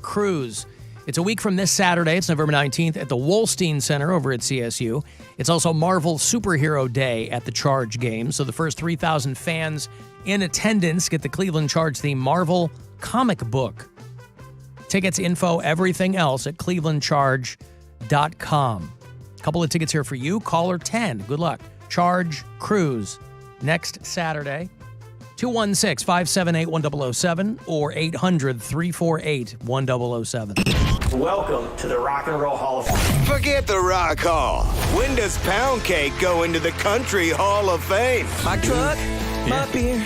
Cruise. It's a week from this Saturday. It's November 19th at the Wolstein Center over at CSU. It's also Marvel Superhero Day at the Charge game. So the first 3,000 fans in attendance get the Cleveland Charge theme Marvel comic book. Tickets, info, everything else at clevelandcharge.com. A couple of tickets here for you. Caller 10. Good luck. Charge Cruise next Saturday. 216-578-1007 or 800-348-1007. Welcome to the Rock and Roll Hall of Fame. Forget the Rock Hall. When does Poundcake go into the Country Hall of Fame? My truck, my beer,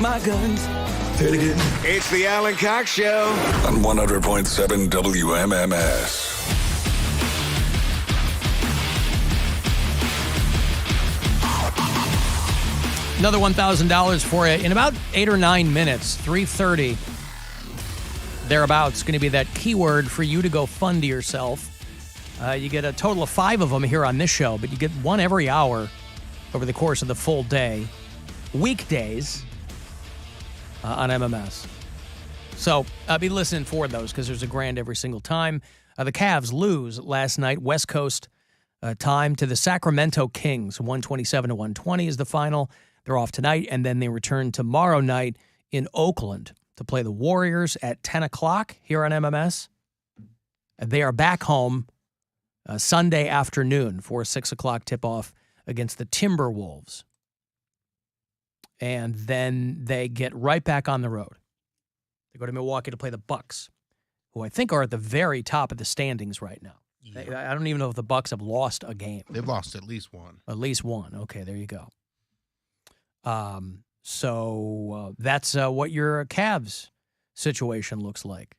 my guns. It's the Alan Cox Show on 100.7 WMMS. Another $1,000 for you in about 8 or 9 minutes, 3:30, thereabouts. Going to be that keyword for you to go fund yourself. You get a total of 5 of them here on this show, but you get one every hour over the course of the full day. Weekdays on MMS. So be listening for those because there's a grand every single time. The Cavs lose last night, West Coast time, to the Sacramento Kings. 127-120 is the final. They're off tonight, and then they return tomorrow night in Oakland to play the Warriors at 10 o'clock here on MMS. They are back home Sunday afternoon for a 6 o'clock tip-off against the Timberwolves. And then they get right back on the road. They go to Milwaukee to play the Bucks, who I think are at the very top of the standings right now. Yeah. I don't even know if the Bucks have lost a game. They've lost at least one. At least one. Okay, there you go. So that's what your Cavs situation looks like.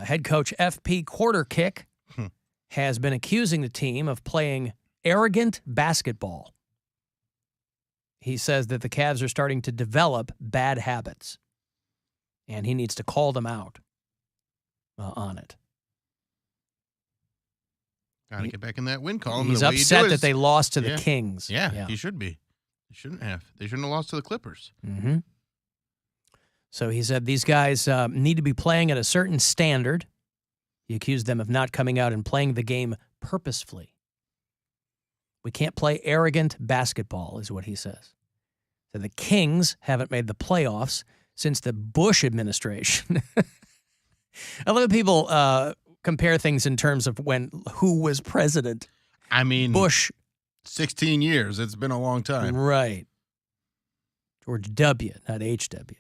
Head coach FP Quarterkick has been accusing the team of playing arrogant basketball. He says that the Cavs are starting to develop bad habits, and he needs to call them out on it. Got to get back in that win column. He's upset that they lost to the Kings. Yeah, he should be. They shouldn't have. They shouldn't have lost to the Clippers. Mm-hmm. So he said these guys need to be playing at a certain standard. He accused them of not coming out and playing the game purposefully. We can't play arrogant basketball, is what he says. So the Kings haven't made the playoffs since the Bush administration. I love when people compare things in terms of who was president. I mean, Bush. 16 years. It's been a long time. Right. George W., not H.W.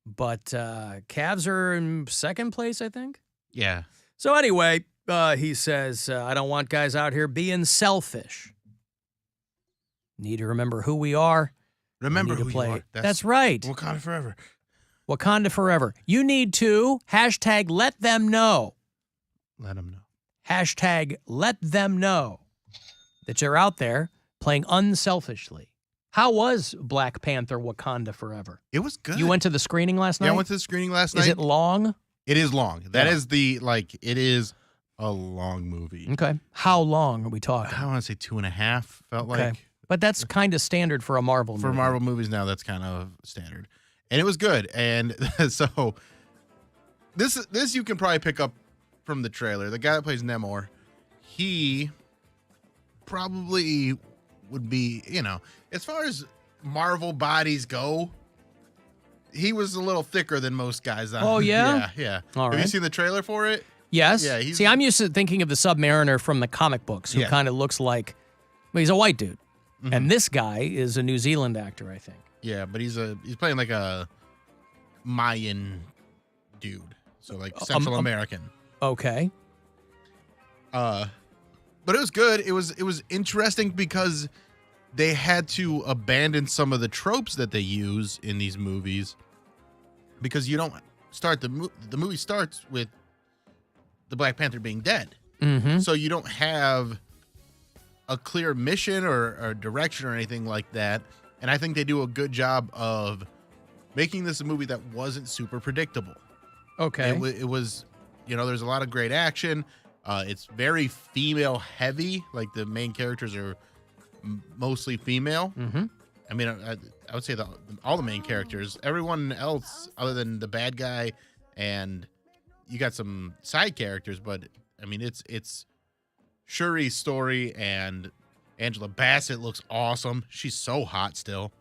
But Cavs are in second place, I think. Yeah. So anyway, he says, I don't want guys out here being selfish. Need to remember who we are. Remember who you are. That's right. Wakanda forever. Wakanda forever. You need to hashtag let them know. Let them know. Hashtag let them know that you're out there playing unselfishly. How was Black Panther Wakanda Forever? It was good. You went to the screening last night? Yeah, I went to the screening last night. Is it long? It is long. That is it is a long movie. Okay. How long are we talking? I want to say 2.5, felt like. But that's kind of standard for a Marvel movie. For Marvel movies now, that's kind of standard. And it was good. And so this you can probably pick up from the trailer. The guy that plays Namor, he probably would be, as far as Marvel bodies go, he was a little thicker than most guys. Oh, yeah? Yeah. All right. Have you seen the trailer for it? Yes. Yeah. See, I'm used to thinking of the Submariner from the comic books, who kind of looks like, he's a white dude. Mm-hmm. And this guy is a New Zealand actor, I think. Yeah, but he's playing like a Mayan dude. So like Central American. Okay. But it was good. It was interesting because they had to abandon some of the tropes that they use in these movies, because you don't start the movie starts with the Black Panther being dead. Mm-hmm. So you don't have a clear mission or direction or anything like that. And I think they do a good job of making this a movie that wasn't super predictable. Okay. It was, there's a lot of great action. It's very female heavy. Like the main characters are mostly female. Mm-hmm. I mean, I would say all the main characters, everyone else other than the bad guy and you got some side characters, but I mean, it's Shuri's story, and Angela Bassett looks awesome. She's so hot still.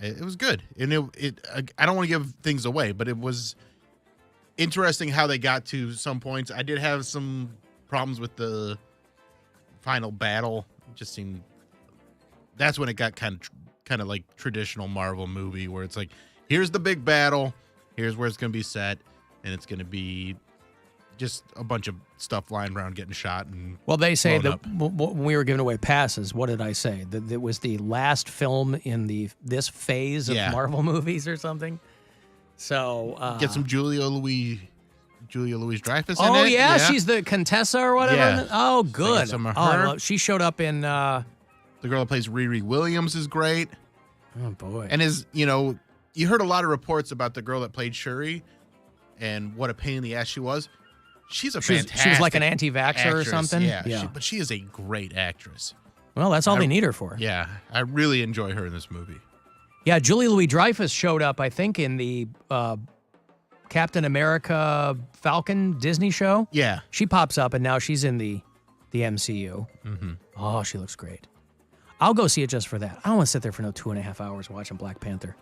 It was good, and I don't want to give things away, but it was interesting how they got to some points. I did have some problems with the final battle. It just seemed that's when it got kind of like traditional Marvel movie, where it's like, here's the big battle, here's where it's going to be set, and it's going to be just a bunch of stuff flying around getting shot. And well, they say that up. when we were giving away passes, what did I say? That it was the last film in this phase of Marvel movies or something. So get some Julia Louis-Dreyfus in it. Oh yeah, she's the Contessa or whatever. Yeah. Oh, good. Some of her. She showed up in. The girl that plays Riri Williams is great. Oh boy. And you heard a lot of reports about the girl that played Shuri and what a pain in the ass she was. She's a fantastic. She was like an anti-vaxxer or something. Yeah. But she is a great actress. Well, that's all they need her for. Yeah, I really enjoy her in this movie. Yeah, Julia Louis-Dreyfus showed up, I think, in the Captain America Falcon Disney show. Yeah. She pops up, and now she's in the MCU. Mm-hmm. Oh, she looks great. I'll go see it just for that. I don't want to sit there for no 2.5 hours watching Black Panther.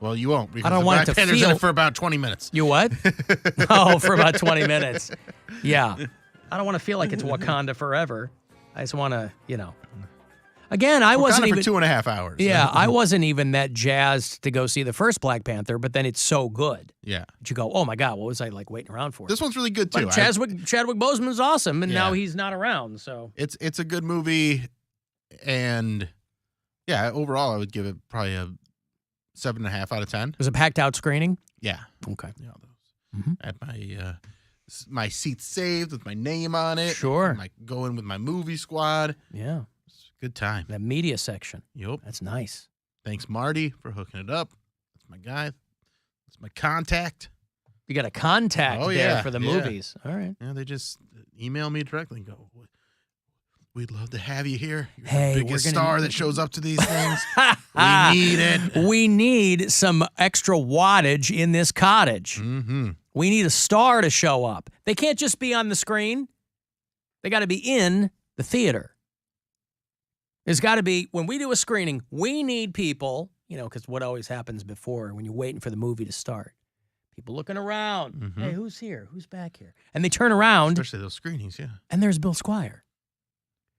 Well, you won't. Because I don't want it to Panther's feel in it for about 20 minutes. You what? Oh, for about 20 minutes. Yeah. I don't want to feel like it's Wakanda forever. I just want to, Again, I wasn't even for 2.5 hours. Yeah, I wasn't even that jazzed to go see the first Black Panther, but then it's so good. Yeah. But you go, oh my God, what was I like waiting around for? This one's really good too. But Chadwick Boseman's awesome, and now Yeah. he's not around. So It's a good movie, and yeah, overall I would give it probably a 7.5 out of 10. it was a packed out screening. Yeah. Okay. Yeah, I had my seat saved with my name on it. Sure. Going with my movie squad. Yeah. It's a good time. That media section. Yep. That's nice. Thanks, Marty, for hooking it up. That's my guy. That's my contact. You got a contact there for the movies. All right. Yeah, they just email me directly and go, we'd love to have you here. You're Hey, the biggest we're gonna- star that shows up to these things. We need it. We need some extra wattage in this cottage. Mm-hmm. We need a star to show up. They can't just be on the screen. They got to be in the theater. There's got to be, when we do a screening, we need people, because what always happens before when you're waiting for the movie to start. People looking around. Mhm. Hey, who's here? Who's back here? And they turn around, Especially those screenings, yeah. and there's Bill Squire.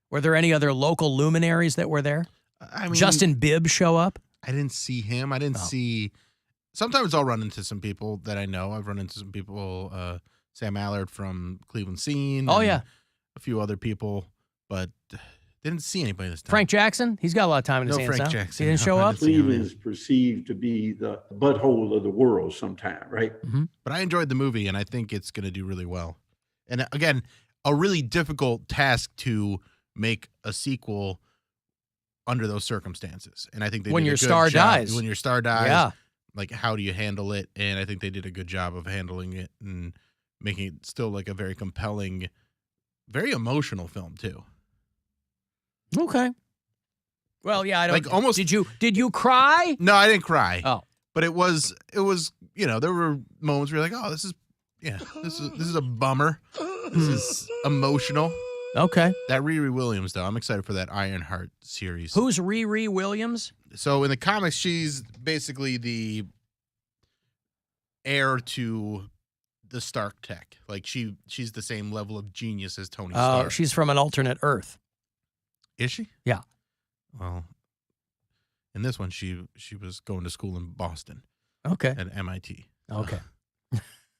Were there any other local luminaries that were there? I mean, Justin Bibb show up? I didn't see him. I didn't see. Sometimes I'll run into some people that I know. I've run into some people, Sam Allard from Cleveland Scene. Oh, and yeah. A few other people, but didn't see anybody this time. Frank Jackson? He's got a lot of time in his No hands. Frank huh? Jackson. He didn't No, show I up? didn't see him. Cleveland is perceived to be the butthole of the world sometime, right? But I enjoyed the movie, and I think it's going to do really well. And again, a really difficult task to make a sequel under those circumstances. And I think they When did a your good star job. dies. When your star dies. Yeah. Like, how do you handle it? And I think they did a good job of handling it and making it still like a very compelling, very emotional film too. Okay. Well, yeah, I don't. Like, almost. Did you cry? No, I didn't cry. Oh. But it was, there were moments where you're like, oh, this is a bummer. This is emotional. Okay. That Riri Williams, though, I'm excited for that Ironheart series. Who's Riri Williams? So in the comics, she's basically the heir to the Stark tech. Like she's the same level of genius as Tony Stark. She's from an alternate Earth. Is she? Yeah. Well, in this one, she was going to school in Boston Okay. at MIT. Okay.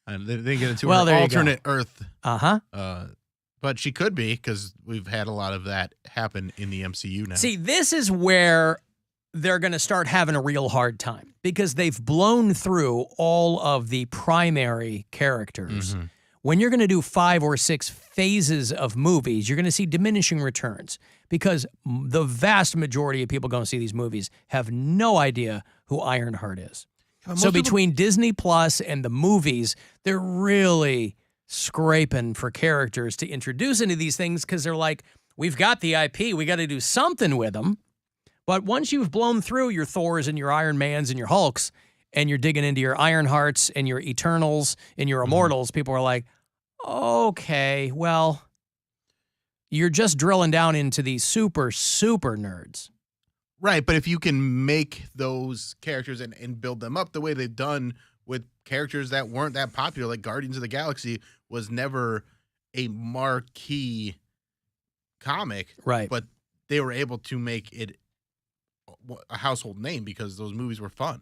And they didn't get into Well, her there you go. alternate Earth. Uh-huh. But she could be, because we've had a lot of that happen in the MCU now. See, this is where they're going to start having a real hard time, because they've blown through all of the primary characters. Mhm. When you're going to do 5 or 6 phases of movies, you're going to see diminishing returns, because the vast majority of people going to see these movies have no idea who Ironheart is. Most So people- between Disney Plus and the movies, they're really scraping for characters to introduce into these things, because they're like, we've got the IP, we got to do something with them. But once you've blown through your Thors and your Iron Mans and your Hulks, and you're digging into your Ironhearts and your Eternals and your Immortals, people are like, okay, well, you're just drilling down into these super, super nerds. Right, but if you can make those characters and build them up the way they've done with characters that weren't that popular, like Guardians of the Galaxy was never a marquee comic, Right. but they were able to make it a household name because those movies were fun.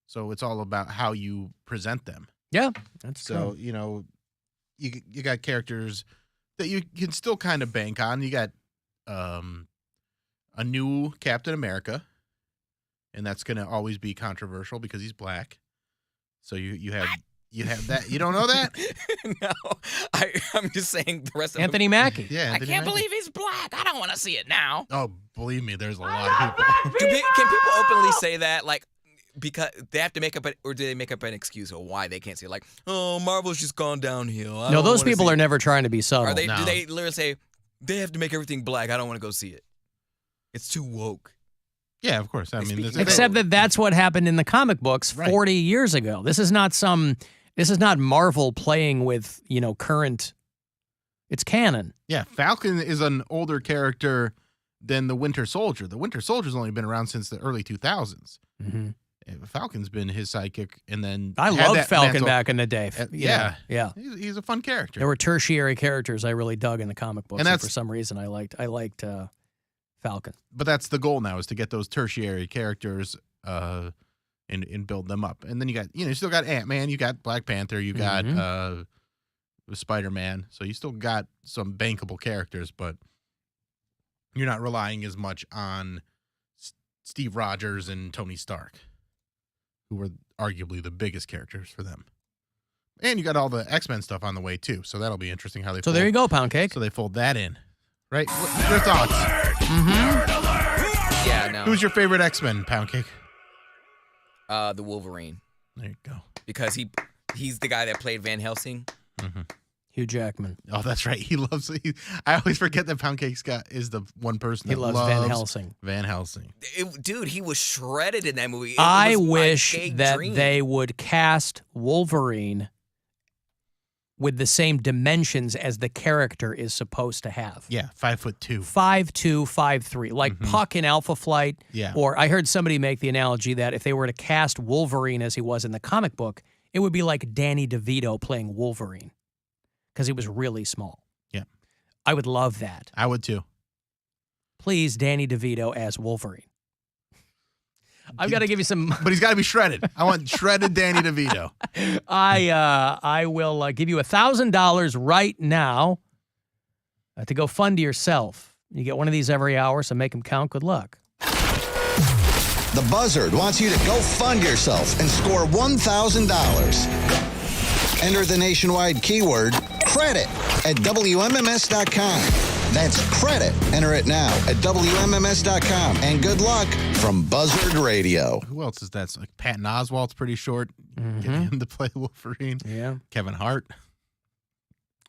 So it's all about how you present them. Yeah, that's So, true. you know, you got characters that you can still kind of bank on. You got a new Captain America, and that's going to always be controversial because he's black. So you have that. You don't know that? No, I'm just saying the rest of Anthony Mackie. Yeah. I Anthony can't Mackie. believe he's black. I don't want to see it now. Oh, believe me, there's a lot of people. Can people openly say that? Like, because they have to make up, or do they make up an excuse of why they can't see it? Like, oh, Marvel's just gone downhill. I No, don't those wanna people see are it. never trying to be subtle. Are they? No. Do they literally say they have to make everything black? I don't want to go see it. It's too woke. Yeah, of course. I mean, Speaking of- Except that that's what happened in the comic books Right. 40 years ago. This is not Marvel playing with, current. It's canon. yeah, Falcon is an older character than the Winter Soldier. The Winter Soldier's only been around since the early 2000s. Mm-hmm. Falcon's been his sidekick, and then I had loved that Falcon mantle. back in the day. Yeah. Yeah. He's a fun character. There were tertiary characters I really dug in the comic books, And and that's- for some reason I liked Falcon. But that's the goal now, is to get those tertiary characters and build them up. And then you still got Ant-Man, you got Black Panther, you got Spider-Man. So you still got some bankable characters, but you're not relying as much on Steve Rogers and Tony Stark, who were arguably the biggest characters for them. And you got all the X-Men stuff on the way too, so that'll be interesting how they So there you go, Poundcake. So they fold that in. Right? What's your thoughts? Yeah, no. Who's your favorite X-Men, Poundcake? The Wolverine, There you go. because he's the guy that played Van Helsing. Hugh Jackman. Oh, that's right. I always forget that Poundcake is the one person He that loves Van Helsing. Van Helsing. Dude, he was shredded in that movie. It I was my wish big that dream. they would cast Wolverine with the same dimensions as the character is supposed to have. Yeah, 5'2". 5'2", 5'3", like Puck in Alpha Flight. Yeah. Or I heard somebody make the analogy that if they were to cast Wolverine as he was in the comic book, it would be like Danny DeVito playing Wolverine because he was really small. Yeah. I would love that. I would too. Please, Danny DeVito as Wolverine. I've got to give you some. But he's got to be shredded. I want shredded Danny DeVito. I will give you $1,000 right now to go fund yourself. You get one of these every hour, so make them count. Good luck. The Buzzard wants you to go fund yourself and score $1,000. Enter the nationwide keyword credit at WMMS.com. That's credit. Enter it now at WMMS.com. And good luck from Buzzard Radio. Who else is that? It's like Patton Oswalt's pretty short. Get him to play Wolverine. Yeah. Kevin Hart.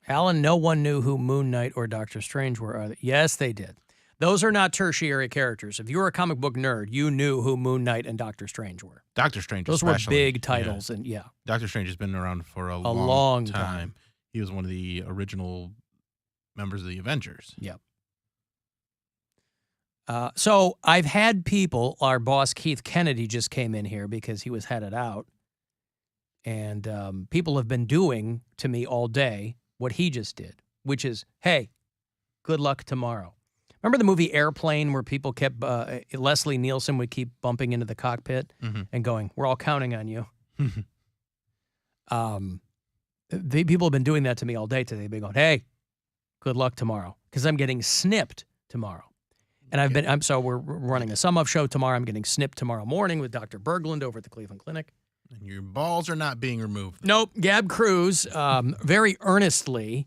Alan, no one knew who Moon Knight or Doctor Strange were. Are they? Yes, they did. Those are not tertiary characters. If you were a comic book nerd, you knew who Moon Knight and Doctor Strange were. Doctor Strange Those were especially. big titles, and yeah. Doctor Strange has been around for a long time. time. He was one of the original members of the Avengers. Yep. So I've had people, our boss Keith Kennedy just came in here because he was headed out. And people have been doing to me all day what he just did, which is, hey, good luck tomorrow. Remember the movie Airplane where people kept, Leslie Nielsen would keep bumping into the cockpit and going, we're all counting on you. People have been doing that to me all day today. They've been going, hey, good luck tomorrow, because I'm getting snipped tomorrow. And so we're running a sum-up show tomorrow. I'm getting snipped tomorrow morning with Dr. Berglund over at the Cleveland Clinic. And your balls are not being removed. Nope. Gab Cruz very earnestly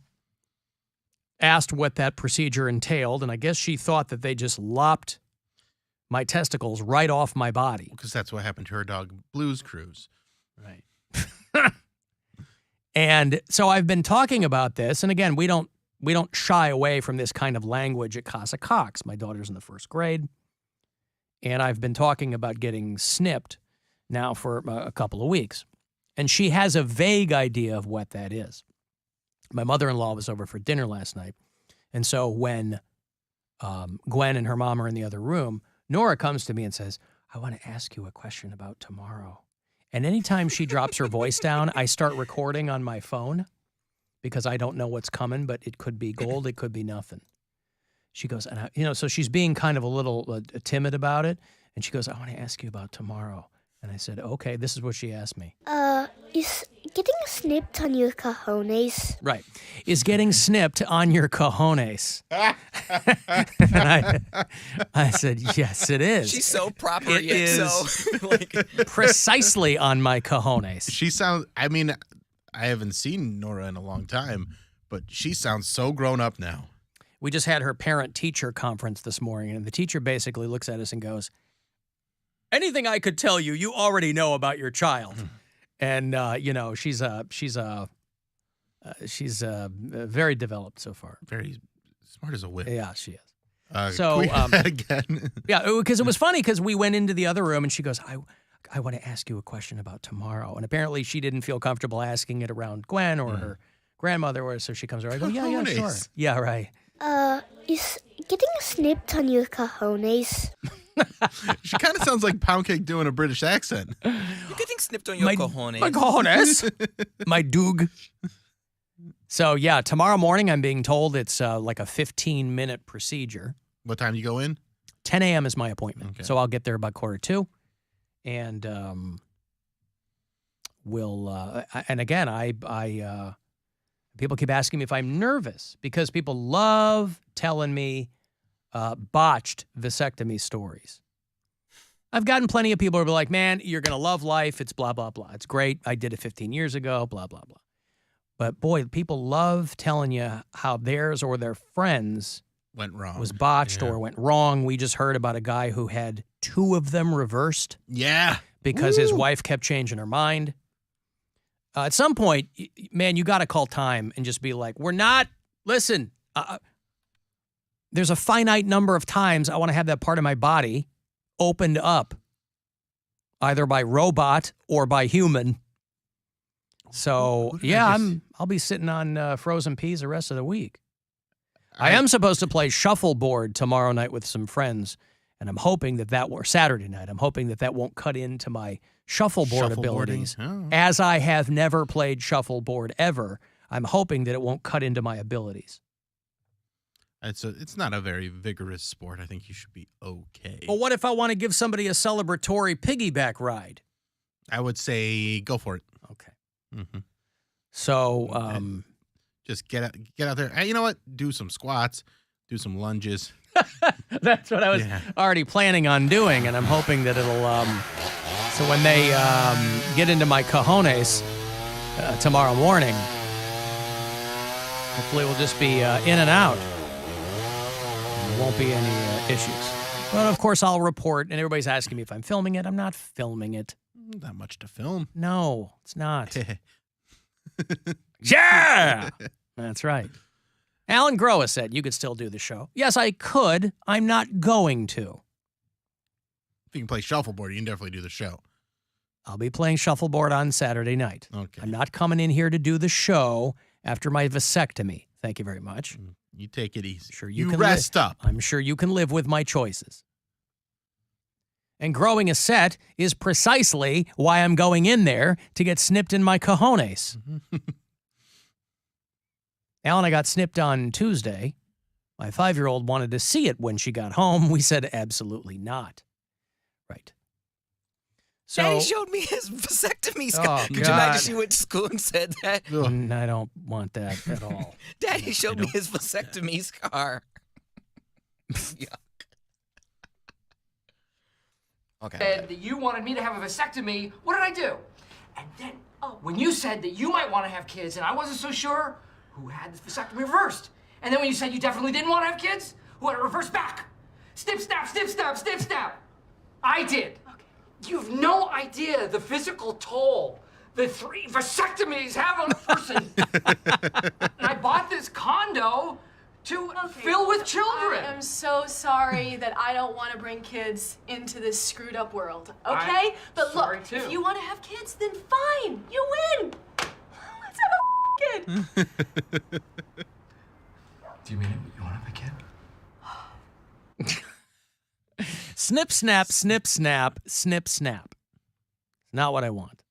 asked what that procedure entailed, and I guess she thought that they just lopped my testicles right off my body. Because that's what happened to her dog, Blues Cruise. Right. And so I've been talking about this, and again, we don't shy away from this kind of language at Casa Cox. My daughter's in the first grade, and I've been talking about getting snipped. now for a couple of weeks. And she has a vague idea of what that is. My mother-in-law was over for dinner last night. And so when Gwen and her mom are in the other room, Nora comes to me and says, I want to ask you a question about tomorrow. And anytime she drops her voice down, I start recording on my phone because I don't know what's coming, but it could be gold, it could be nothing. She goes, and so she's being kind of a little timid about it. And she goes, I want to ask you about tomorrow. And I said, okay, this is what she asked me. Is getting snipped on your cojones? Right. Is getting snipped on your cojones? And I said, yes, it is. She's so proper, It yet so precisely on my cojones. She sounds, I mean, I haven't seen Nora in a long time, but she sounds so grown up now. We just had her parent-teacher conference this morning, and the teacher basically looks at us and goes, anything I could tell you, you already know about your child. And, she's very developed so far. Very smart as a whip. Yeah, she is. Can we have that again? Yeah, because it was funny because we went into the other room and she goes, I want to ask you a question about tomorrow. And apparently she didn't feel comfortable asking it around Gwen or her grandmother. So she comes over. I go, yeah, sure. Yeah, right. Is getting snipped on your cojones? She kind of sounds like Poundcake doing a British accent. You're getting snipped on your cojones. My cojones. My doog. So, yeah, tomorrow morning I'm being told it's like a 15-minute procedure. What time do you go in? 10 a.m. is my appointment. Okay. So I'll get there about 1:45. And and again, I people keep asking me if I'm nervous because people love telling me botched vasectomy stories. I've gotten plenty of people who are like, man, you're going to love life. It's blah, blah, blah. It's great. I did it 15 years ago, blah, blah, blah. But boy, people love telling you how theirs or their friends went wrong, was botched or went wrong. We just heard about a guy who had 2 of them reversed. Yeah. Because his wife kept changing her mind. At some point, man, you got to call time and just be like, listen, there's a finite number of times I want to have that part of my body opened up, either by robot or by human. So, I'll be sitting on frozen peas the rest of the week. I am supposed to play shuffleboard tomorrow night with some friends, and I'm hoping or Saturday night, I'm hoping that won't cut into my shuffleboard abilities. Oh. As I have never played shuffleboard ever, I'm hoping that it won't cut into my abilities. It's not a very vigorous sport. I think you should be okay. But what if I want to give somebody a celebratory piggyback ride? I would say go for it. Okay. Mm-hmm. So, just get out there. Hey, you know what? Do some squats, do some lunges. That's what I was already planning on doing, and I'm hoping that it'll. So when they get into my cojones tomorrow morning, hopefully we'll just be in and out. There won't be any issues. But of course, I'll report, and everybody's asking me if I'm filming it. I'm not filming it. Not much to film. No, it's not. Yeah! That's right. Alan Groa said you could still do the show. Yes, I could. I'm not going to. If you can play shuffleboard, you can definitely do the show. I'll be playing shuffleboard on Saturday night. Okay. I'm not coming in here to do the show after my vasectomy. Thank you very much. You take it easy. Sure, you can rest up. I'm sure you can live with my choices. And growing a set is precisely why I'm going in there to get snipped in my cojones. Alan, I got snipped on Tuesday. My 5-year-old wanted to see it when she got home. We said absolutely not. Right. So, Daddy showed me his vasectomy scar. Oh, Could you God. imagine she went to school and said that? I don't want that at all. Daddy showed me his vasectomy scar. Yuck. Okay. Said that you wanted me to have a vasectomy. What did I do? And then, when you said that you might want to have kids and I wasn't so sure, who had the vasectomy reversed? And then when you said you definitely didn't want to have kids, who had it reversed back? Snip, snap, snip, snap, snip, snap. I did. Okay. You have no idea the physical toll the 3 vasectomies have on a person. And I bought this condo to fill with children. I am so sorry that I don't want to bring kids into this screwed up world, okay? But look, if you want to have kids, then fine, you win. Let's have a kid. Do you mean it? You want to have a kid? Snip, snap, snip, snap, snip, snap. Not what I want.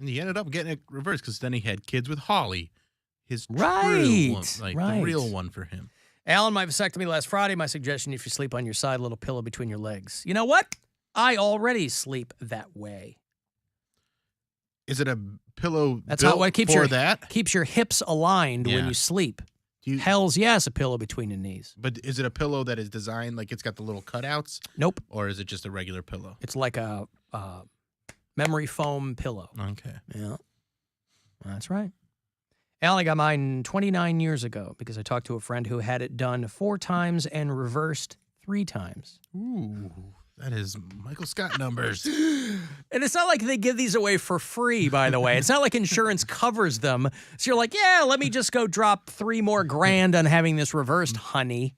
And he ended up getting it reversed because then he had kids with Holly, his true Right, one, like right. the real one for him. Alan, my vasectomy last Friday. My suggestion, if you sleep on your side, a little pillow between your legs. You know what? I already sleep that way. Is it a pillow That's built how what keeps for your that? keeps your hips aligned when Yeah. you sleep. Do you, Hell's yes, a pillow between your knees. but is it a pillow that is designed like it's got the little cutouts? Nope. Or is it just a regular pillow? It's like a memory foam pillow. Okay. Yeah. That's right. Alan, I got mine 29 years ago because I talked to a friend who had it done 4 times and reversed 3 times. Ooh, that is Michael Scott numbers. And it's not like they give these away for free, by the way. It's not like insurance covers them. So you're like, yeah, let me just go drop $3 more grand on having this reversed, honey.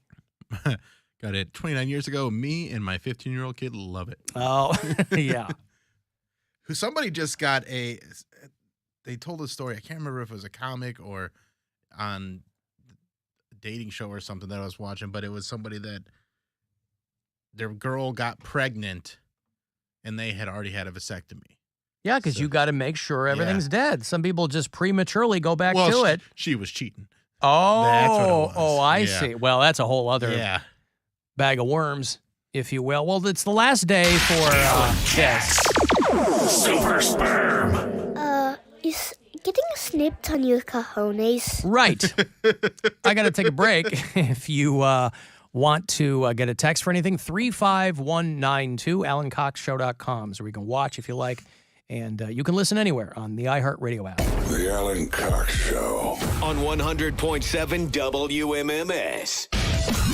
Got it 29 years ago. Me and my 15-year-old kid love it. Oh, yeah. Who somebody just got a. They told a story. I can't remember if it was a comic or on a dating show or something that I was watching, but it was somebody that their girl got pregnant and they had already had a vasectomy. Yeah, because you got to make sure everything's dead. Some people just prematurely go back to it. She was cheating. Oh, That's what it was. I Yeah. see. Well, that's a whole other bag of worms, if you will. Well, it's the last day for yes. Super sperm. Is getting snipped on your cojones. Right. I got to take a break. If you want to get a text for anything, 35192, AlanCoxShow.com, so we can watch if you like. And you can listen anywhere on the iHeartRadio app. The Alan Cox Show. On 100.7 WMMS.